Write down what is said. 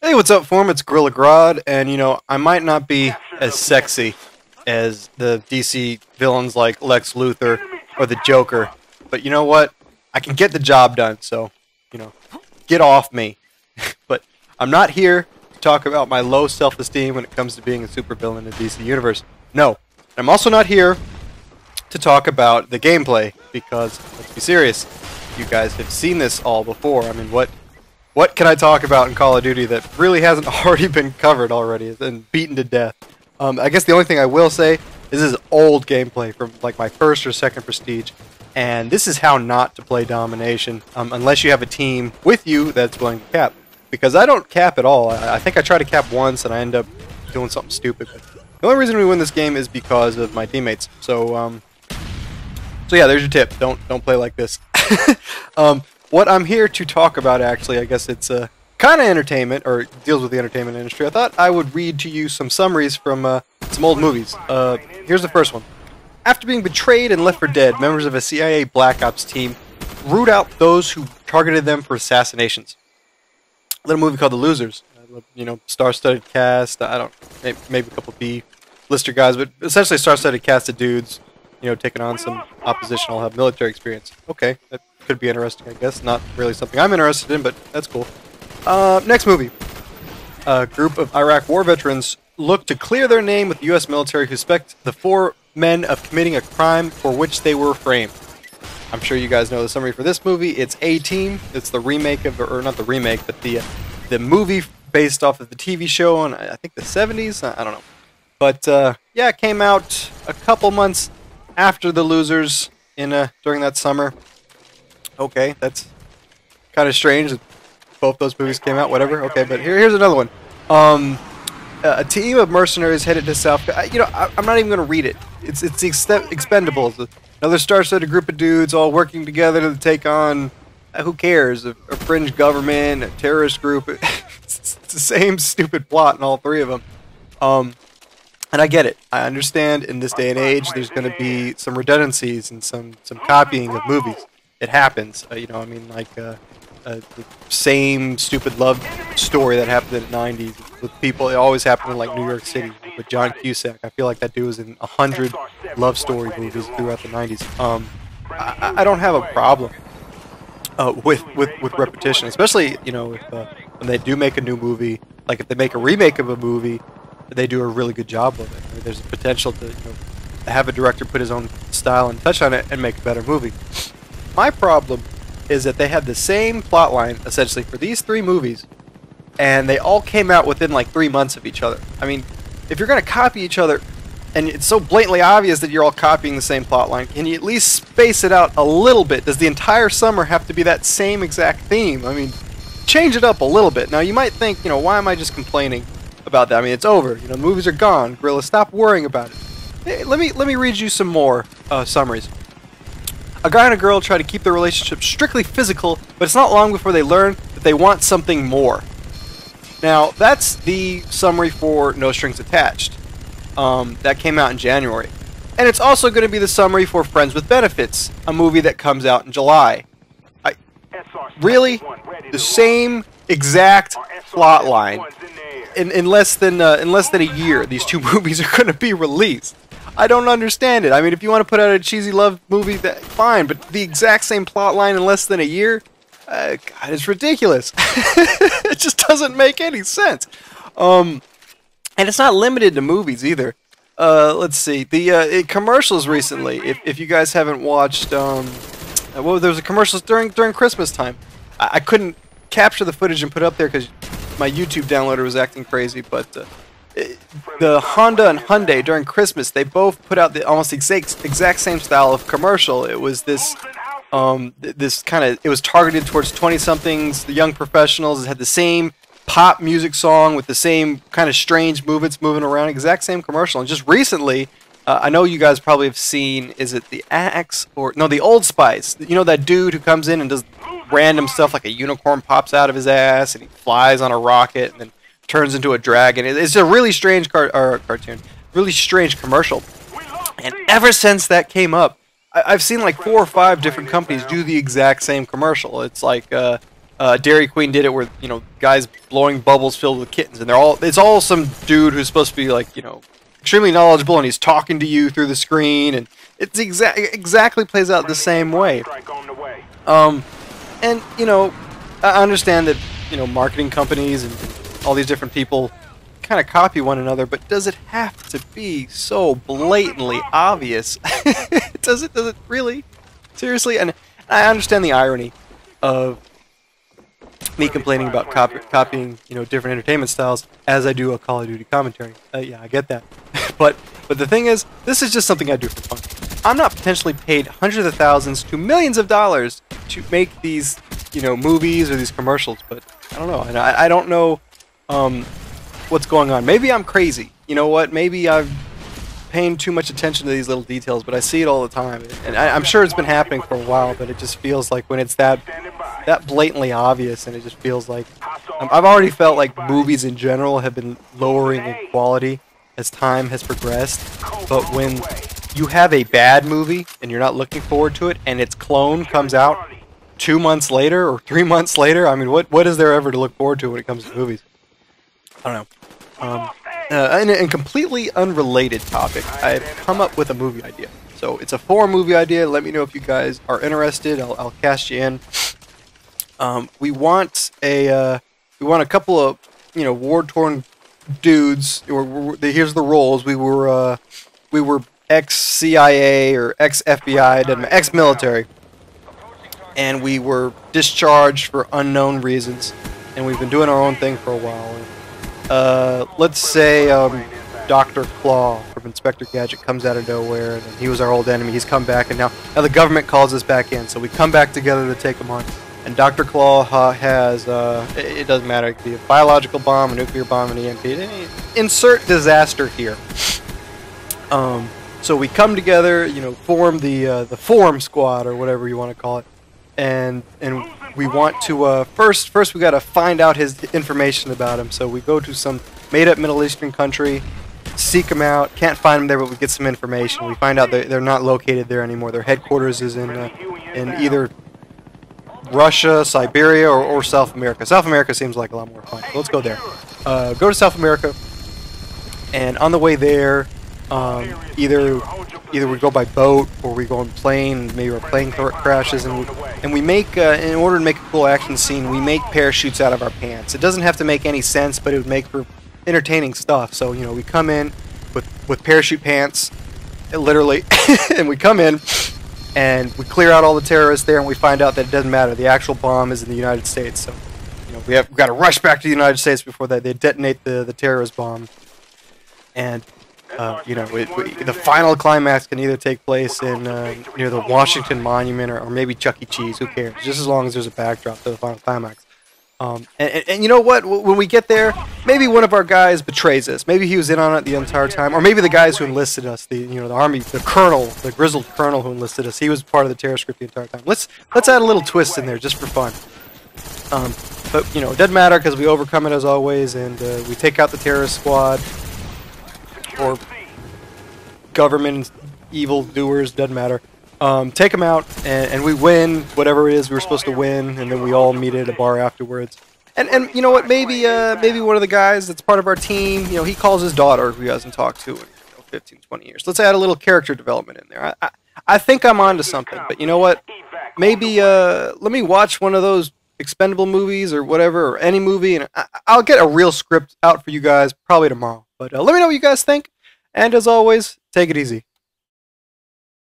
Hey, what's up, form? It's Gorilla Grodd, and I might not be as sexy as the DC villains like Lex Luthor or the Joker, but you know what? I can get the job done, so, you know, get off me. But I'm not here to talk about my low self-esteem when it comes to being a supervillain in the DC universe. No. I'm also not here to talk about the gameplay, because, let's be serious, you guys have seen this all before. I mean, what can I talk about in Call of Duty that really hasn't already been covered already and beaten to death? I guess the only thing I will say is this is old gameplay from like my first or second Prestige, and this is how not to play Domination unless you have a team with you that's willing to cap. Because I don't cap at all. I think I try to cap once and I end up doing something stupid. But the only reason we win this game is because of my teammates. So yeah, there's your tip. Don't play like this. What I'm here to talk about, actually, I guess it's kind of entertainment, or deals with the entertainment industry. I thought I would read to you some summaries from some old movies. Here's the first one. After being betrayed and left for dead, members of a CIA Black Ops team root out those who targeted them for assassinations. A little movie called The Losers. Star-studded cast. I don't, maybe a couple B-lister guys, but essentially a star-studded cast of dudes, taking on some opposition. I'll have military experience. Okay, that could be interesting, I guess. Not really something I'm interested in, but that's cool. Next movie. A group of Iraq war veterans look to clear their name with the U.S. military who suspect the four men of committing a crime for which they were framed. I'm sure you guys know the summary for this movie. It's A-Team. It's the remake of, or not the remake, but the movie based off of the TV show in, I think, the 70s? I don't know. But, yeah, it came out a couple months after The Losers during that summer. Okay, that's kind of strange that both those movies came out, whatever. Okay, but here's another one. A team of mercenaries headed to South... I'm not even going to read it. It's the Expendables. Another star-studded group of dudes all working together to take on... who cares? A fringe government, a terrorist group. It's the same stupid plot in all three of them. And I get it. I understand in this day and age there's going to be some redundancies and some copying of movies. It happens. The same stupid love story that happened in the 90s with people. It always happened in like New York City with John Cusack. I feel like that dude was in 100 love story movies throughout the 90s. I don't have a problem with repetition, especially when they do make a new movie. Like if they make a remake of a movie, they do a really good job of it. I mean, there's a potential to have a director put his own style and touch on it and make a better movie. My problem is that they had the same plot line essentially for these three movies, and they all came out within like 3 months of each other. I mean, if you're going to copy each other, and it's so blatantly obvious that you're all copying the same plot line, can you at least space it out a little bit? Does the entire summer have to be that same exact theme? I mean, change it up a little bit. Now, you might think, why am I just complaining about that? I mean, it's over. The movies are gone. Gorilla, stop worrying about it. Hey, let me read you some more summaries. A guy and a girl try to keep their relationship strictly physical, but it's not long before they learn that they want something more. Now, that's the summary for No Strings Attached. That came out in January. And it's also going to be the summary for Friends with Benefits, a movie that comes out in July. Really? The same exact plot line. In less than a year, these two movies are going to be released. I don't understand it. I mean, if you want to put out a cheesy love movie, fine, but the exact same plot line in less than a year? God, it's ridiculous. It just doesn't make any sense. And it's not limited to movies either. Let's see. The commercials recently, if you guys haven't watched, there was a commercials during Christmas time. I couldn't capture the footage and put it up there because my YouTube downloader was acting crazy, but the Honda and Hyundai during Christmas, they both put out the almost exact same style of commercial. It was this it was targeted towards 20-somethings, the young professionals. It had the same pop music song with the same kind of strange movements moving around, exact same commercial. And just recently, I know you guys probably have seen, is it the Axe or no, the Old Spice? That dude who comes in and does random stuff like a unicorn pops out of his ass and he flies on a rocket and then turns into a dragon. It's a really strange cartoon, really strange commercial. And ever since that came up, I've seen like 4 or 5 different companies do the exact same commercial. It's like Dairy Queen did it where, you know, guys blowing bubbles filled with kittens, and it's all some dude who's supposed to be like, you know, extremely knowledgeable, and he's talking to you through the screen, and it's exactly plays out the same way. And you know, I understand that, you know, marketing companies and all these different people kind of copy one another, but does it have to be so blatantly obvious? Does it really? Seriously? And I understand the irony of me complaining about copying, you know, different entertainment styles as I do a Call of Duty commentary. Yeah, I get that. but the thing is, this is just something I do for fun. I'm not potentially paid hundreds of thousands to millions of dollars to make these, you know, movies or these commercials, but I don't know. And I don't know what's going on. Maybe I'm crazy. You know what? Maybe I'm paying too much attention to these little details, but I see it all the time. And I'm sure it's been happening for a while, but it just feels like when it's that blatantly obvious, and it just feels like I've already felt like movies in general have been lowering in quality as time has progressed. But when you have a bad movie and you're not looking forward to it, and its clone comes out 2 months later or 3 months later, I mean, what is there ever to look forward to when it comes to movies? I don't know. In a completely unrelated topic, I've come up with a movie idea. So it's a foreign movie idea. Let me know if you guys are interested. I'll cast you in. We want a couple of, you know, war-torn dudes. Here's the roles. We were ex-CIA or ex-FBI, ex-military, and we were discharged for unknown reasons, and we've been doing our own thing for a while. Let's say Dr. Claw from Inspector Gadget comes out of nowhere, and he was our old enemy. He's come back, and now the government calls us back in, so we come back together to take him on. And Dr. Claw has, it doesn't matter, it could be a biological bomb, a nuclear bomb, an EMP. Insert disaster here. So we come together, you know, form the Forum Squad, or whatever you want to call it, and we want to first we got to find out his information about him. So we go to some made-up Middle Eastern country, seek him out. Can't find him there, but we get some information. We find out they're not located there anymore. Their headquarters is in either Russia, Siberia, or South America. South America seems like a lot more fun. So let's go there. Go to South America, and on the way there, either we go by boat or we go on plane. Maybe our plane crashes, and we make in order to make a cool action scene, we make parachutes out of our pants. It doesn't have to make any sense, but it would make for entertaining stuff. So, you know, we come in with parachute pants, literally, and we come in and we clear out all the terrorists there, and we find out that it doesn't matter. The actual bomb is in the United States. So, you know, we've got to rush back to the United States before they detonate the terrorist bomb. And you know, the final climax can either take place in near the Washington Monument or maybe Chuck E. Cheese. Who cares? Just as long as there's a backdrop to the final climax. And you know what? When we get there, maybe one of our guys betrays us. Maybe he was in on it the entire time, or maybe the guys who enlisted us, the army, the colonel, the grizzled colonel who enlisted us, he was part of the terrorist group the entire time. Let's add a little twist in there just for fun. But you know, it doesn't matter because we overcome it as always, and we take out the terrorist squad or government evil doers. Doesn't matter. Take them out, and we win whatever it is we were supposed to win, and then we all meet at a bar afterwards. And you know what? Maybe one of the guys that's part of our team, you know, he calls his daughter, who he hasn't talked to in 15, 20 years. Let's add a little character development in there. I think I'm onto something, but you know what? Maybe let me watch one of those Expendable movies or whatever, or any movie, and I'll get a real script out for you guys probably tomorrow. But let me know what you guys think, and as always, take it easy.